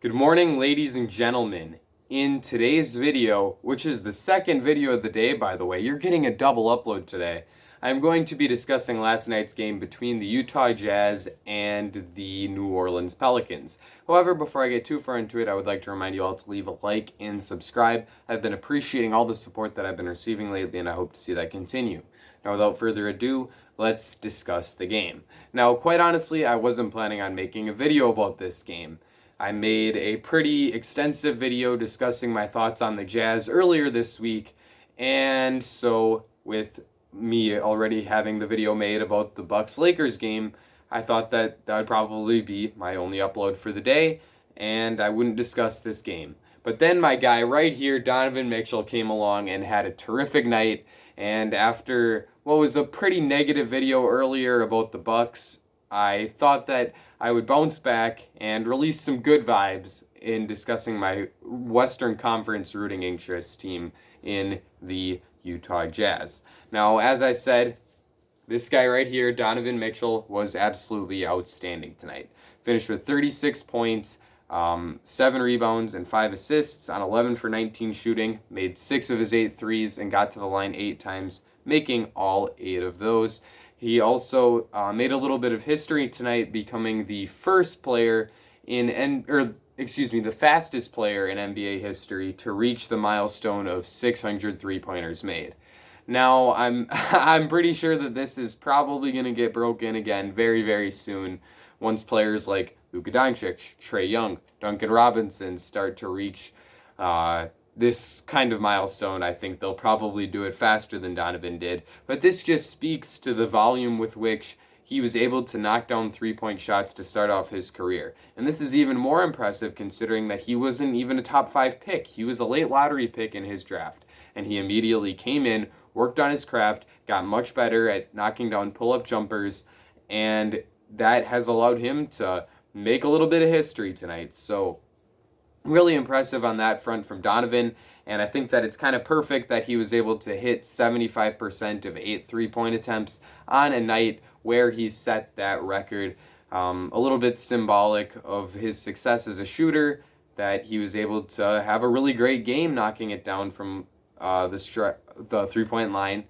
Good morning, ladies and gentlemen. In today's video, which is the second video of the day, by the way, you're getting a double upload today. I'm going to be discussing last night's game between the Utah Jazz and the New Orleans Pelicans. However, before I get too far into it, I would like to remind you all to leave a like and subscribe. I've been appreciating all the support that I've been receiving lately, and I hope to see that continue. Now, without further ado, let's discuss the game. Now, quite honestly, I wasn't planning on making a video about this game. I made a pretty extensive video discussing my thoughts on the Jazz earlier this week, and so with me already having the video made about the Bucks-Lakers game, I thought that would probably be my only upload for the day, and I wouldn't discuss this game. But then my guy right here, Donovan Mitchell, came along and had a terrific night, and after what was a pretty negative video earlier about the Bucks, I thought that I would bounce back and release some good vibes in discussing my Western Conference rooting interest team in the Utah Jazz. Now, as I said, this guy right here, Donovan Mitchell, was absolutely outstanding tonight. Finished with 36 points, 7 rebounds, and 5 assists on 11 for 19 shooting, made 6 of his 8 threes, and got to the line 8 times, making all 8 of those. He also made a little bit of history tonight, becoming the first player the fastest player in NBA history to reach the milestone of 600 three-pointers made. Now, I'm pretty sure that this is probably going to get broken again very, very soon once players like Luka Doncic, Trae Young, Duncan Robinson start to reach this kind of milestone. I think they'll probably do it faster than Donovan did. But this just speaks to the volume with which he was able to knock down three-point shots to start off his career. And this is even more impressive considering that he wasn't even a top 5 pick. He was a late lottery pick in his draft. And he immediately came in, worked on his craft, got much better at knocking down pull-up jumpers, and that has allowed him to make a little bit of history tonight. So really impressive on that front from Donovan, and I think that it's kind of perfect that he was able to hit 75% of 8 three-point attempts on a night where he set that record. A little bit symbolic of his success as a shooter, that he was able to have a really great game knocking it down from the three-point line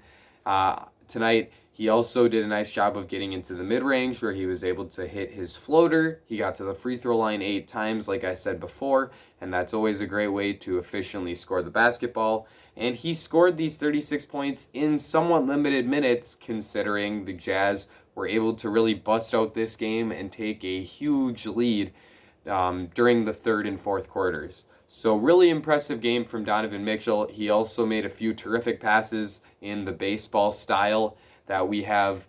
tonight. He also did a nice job of getting into the mid-range where he was able to hit his floater. He got to the free throw line 8 times, like I said before, and that's always a great way to efficiently score the basketball. And he scored these 36 points in somewhat limited minutes, considering the Jazz were able to really bust out this game and take a huge lead during the third and fourth quarters. So really impressive game from Donovan Mitchell. He also made a few terrific passes in the baseball style that we have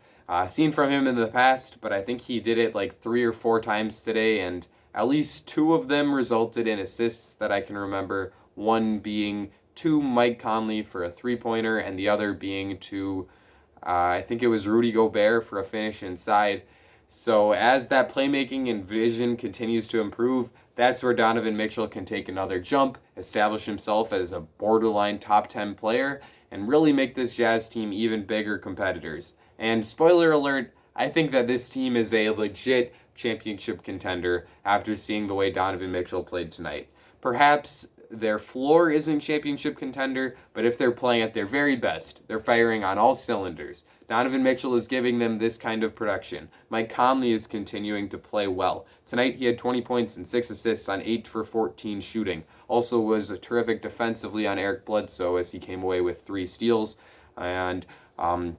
seen from him in the past, but I think he did it like 3 or 4 times today, and at least 2 of them resulted in assists that I can remember, one being to Mike Conley for a 3-pointer, and the other being to, I think it was Rudy Gobert for a finish inside. So as that playmaking and vision continues to improve, that's where Donovan Mitchell can take another jump, establish himself as a borderline top 10 player, and really make this Jazz team even bigger competitors. And spoiler alert, I think that this team is a legit championship contender after seeing the way Donovan Mitchell played tonight. Perhaps their floor isn't championship contender, but if they're playing at their very best, they're firing on all cylinders. Donovan Mitchell is giving them this kind of production. Mike Conley is continuing to play well. Tonight he had 20 points and 6 assists on 8 for 14 shooting. Also was terrific defensively on Eric Bledsoe as he came away with 3 steals, and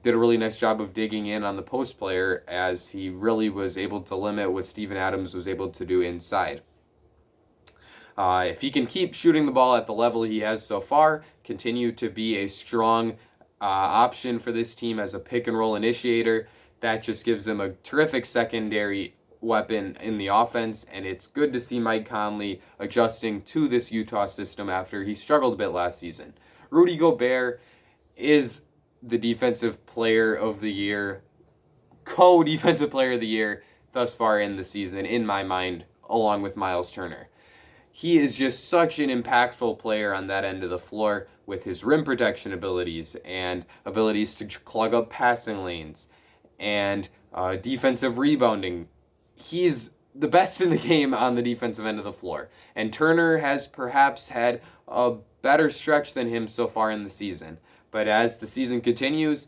did a really nice job of digging in on the post player as he really was able to limit what Steven Adams was able to do inside. If he can keep shooting the ball at the level he has so far, continue to be a strong option for this team as a pick-and-roll initiator, that just gives them a terrific secondary weapon in the offense, and it's good to see Mike Conley adjusting to this Utah system after he struggled a bit last season. Rudy Gobert is the defensive player of the year, co-defensive player of the year thus far in the season, in my mind, along with Miles Turner. He is just such an impactful player on that end of the floor with his rim protection abilities and abilities to clog up passing lanes and defensive rebounding. He's the best in the game on the defensive end of the floor. And Turner has perhaps had a better stretch than him so far in the season. But as the season continues,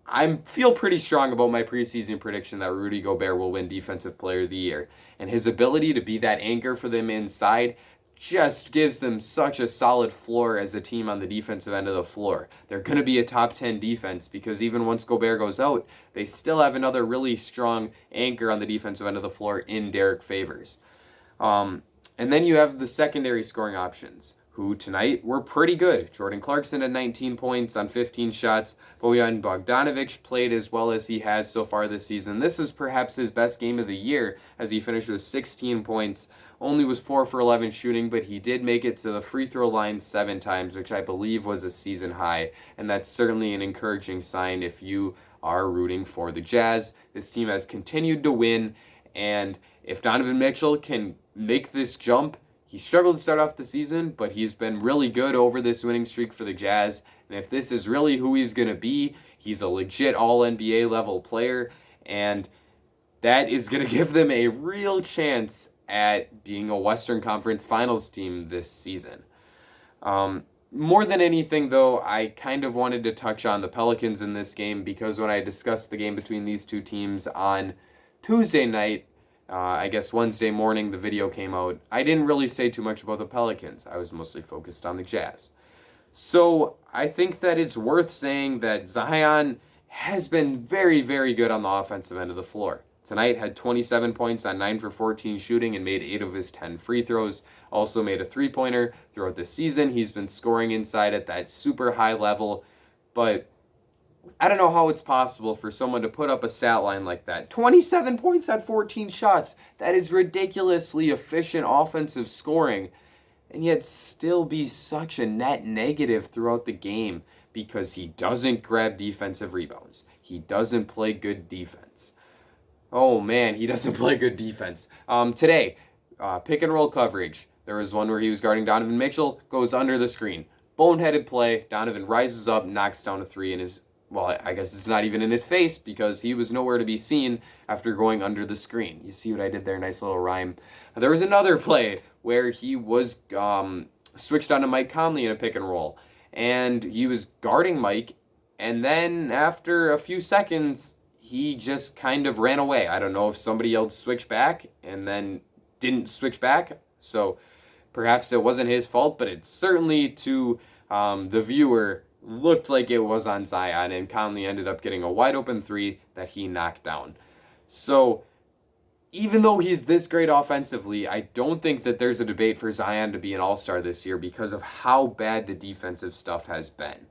I feel pretty strong about my preseason prediction that Rudy Gobert will win Defensive Player of the Year. And his ability to be that anchor for them inside just gives them such a solid floor as a team on the defensive end of the floor. They're going to be a top 10 defense because even once Gobert goes out, they still have another really strong anchor on the defensive end of the floor in Derek Favors. And then you have the secondary scoring options, who tonight were pretty good. Jordan Clarkson had 19 points on 15 shots. Bojan Bogdanovic played as well as he has so far this season. This is perhaps his best game of the year as he finished with 16 points. Only was 4 for 11 shooting, but he did make it to the free throw line 7 times, which I believe was a season high. And that's certainly an encouraging sign if you are rooting for the Jazz. This team has continued to win, and if Donovan Mitchell can make this jump, he struggled to start off the season, but he's been really good over this winning streak for the Jazz. And if this is really who he's going to be, he's a legit All-NBA level player, and that is going to give them a real chance at being a Western Conference Finals team this season. More than anything, though, I kind of wanted to touch on the Pelicans in this game because when I discussed the game between these two teams on Tuesday night, I guess Wednesday morning the video came out, I didn't really say too much about the Pelicans. I was mostly focused on the Jazz. So I think that it's worth saying that Zion has been very, very good on the offensive end of the floor. Tonight had 27 points on 9 for 14 shooting and made 8 of his 10 free throws. Also made a three-pointer throughout the season. He's been scoring inside at that super high level, but I don't know how it's possible for someone to put up a stat line like that. 27 points on 14 shots. That is ridiculously efficient offensive scoring, and yet still be such a net negative throughout the game because he doesn't grab defensive rebounds. He doesn't play good defense. Oh man, he doesn't play good defense. Today, pick and roll coverage. There was one where he was guarding Donovan Mitchell, goes under the screen. Boneheaded play. Donovan rises up, knocks down a three in his, well, I guess it's not even in his face because he was nowhere to be seen after going under the screen. You see what I did there? Nice little rhyme. There was another play where he was switched onto Mike Conley in a pick and roll, and he was guarding Mike, and then after a few seconds, he just kind of ran away. I don't know if somebody else switched back and then didn't switch back, so perhaps it wasn't his fault, but it certainly to the viewer looked like it was on Zion, and Conley ended up getting a wide open three that he knocked down. So even though he's this great offensively, I don't think that there's a debate for Zion to be an all-star this year because of how bad the defensive stuff has been.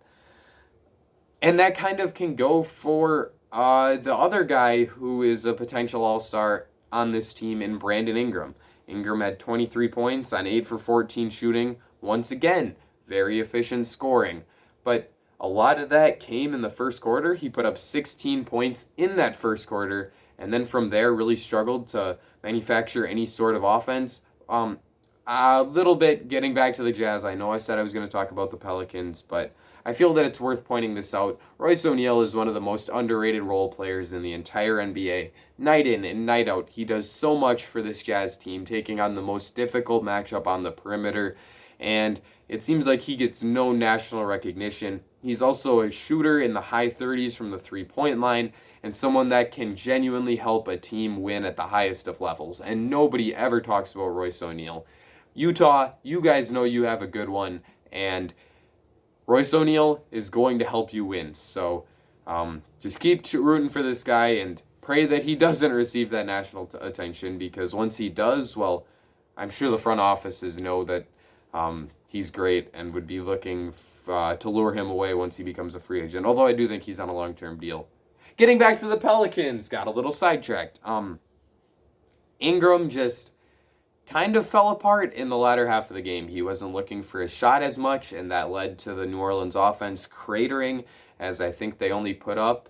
And that kind of can go for the other guy who is a potential all-star on this team in Brandon Ingram. Ingram had 23 points on 8 for 14 shooting. Once again, very efficient scoring. But a lot of that came in the first quarter. He put up 16 points in that first quarter, and then from there really struggled to manufacture any sort of offense. A little bit getting back to the Jazz. I know I said I was going to talk about the Pelicans, but I feel that it's worth pointing this out. Royce O'Neal is one of the most underrated role players in the entire NBA. Night in and night out, he does so much for this Jazz team, taking on the most difficult matchup on the perimeter, and it seems like he gets no national recognition. He's also a shooter in the high 30s from the three-point line, and someone that can genuinely help a team win at the highest of levels, and nobody ever talks about Royce O'Neal. Utah, you guys know you have a good one, and Royce O'Neal is going to help you win. So just keep rooting for this guy and pray that he doesn't receive that national attention, because once he does, well, I'm sure the front offices know that he's great and would be looking to lure him away once he becomes a free agent, although I do think he's on a long-term deal. Getting back to the Pelicans, got a little sidetracked. Ingram just kind of fell apart in the latter half of the game. He wasn't looking for a shot as much, and that led to the New Orleans offense cratering, as I think they only put up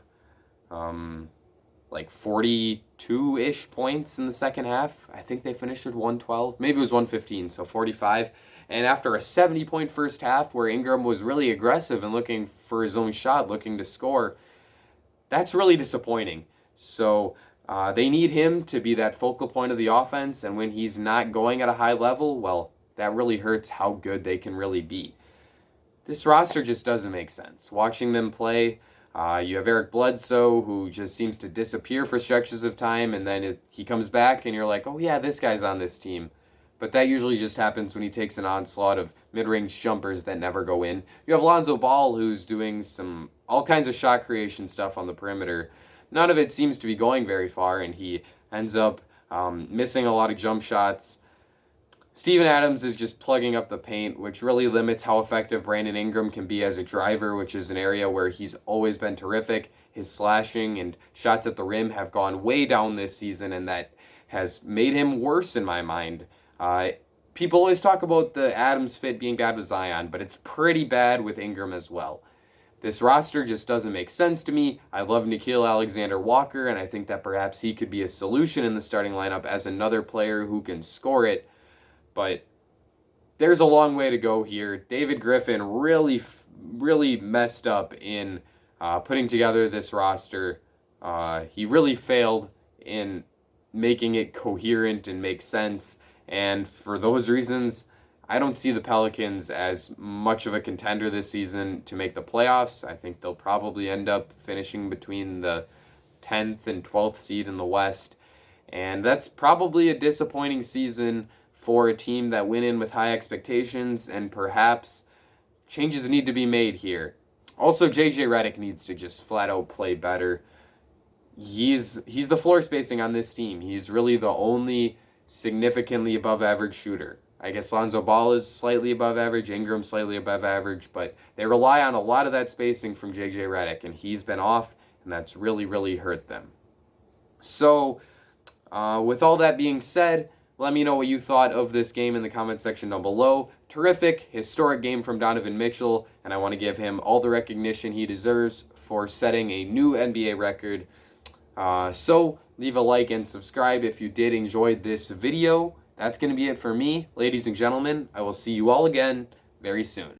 like 42-ish points in the second half. I think they finished at 112. Maybe it was 115, so 45. And after a 70-point first half where Ingram was really aggressive and looking for his own shot, looking to score, that's really disappointing. So They need him to be that focal point of the offense, and when he's not going at a high level, well, that really hurts how good they can really be. This roster just doesn't make sense. Watching them play, you have Eric Bledsoe, who just seems to disappear for stretches of time, and then he comes back, and you're like, oh yeah, this guy's on this team. But that usually just happens when he takes an onslaught of mid-range jumpers that never go in. You have Lonzo Ball, who's doing all kinds of shot creation stuff on the perimeter. None of it seems to be going very far, and he ends up missing a lot of jump shots. Steven Adams is just plugging up the paint, which really limits how effective Brandon Ingram can be as a driver, which is an area where he's always been terrific. His slashing and shots at the rim have gone way down this season, and that has made him worse in my mind. People always talk about the Adams fit being bad with Zion, but it's pretty bad with Ingram as well. This roster just doesn't make sense to me. I love Nickeil Alexander-Walker, and I think that perhaps he could be a solution in the starting lineup as another player who can score it. But there's a long way to go here. David Griffin really messed up in putting together this roster. He really failed in making it coherent and make sense. And for those reasons, I don't see the Pelicans as much of a contender this season to make the playoffs. I think they'll probably end up finishing between the 10th and 12th seed in the West. And that's probably a disappointing season for a team that went in with high expectations, and perhaps changes need to be made here. Also, JJ Redick needs to just flat out play better. He's the floor spacing on this team. He's really the only significantly above average shooter. I guess Lonzo Ball is slightly above average, Ingram slightly above average, but they rely on a lot of that spacing from JJ Redick, and he's been off, and that's really hurt them. So, with all that being said, let me know what you thought of this game in the comment section down below. Terrific, historic game from Donovan Mitchell, and I want to give him all the recognition he deserves for setting a new NBA record. So, leave a like and subscribe if you did enjoy this video. That's going to be it for me, ladies and gentlemen. I will see you all again very soon.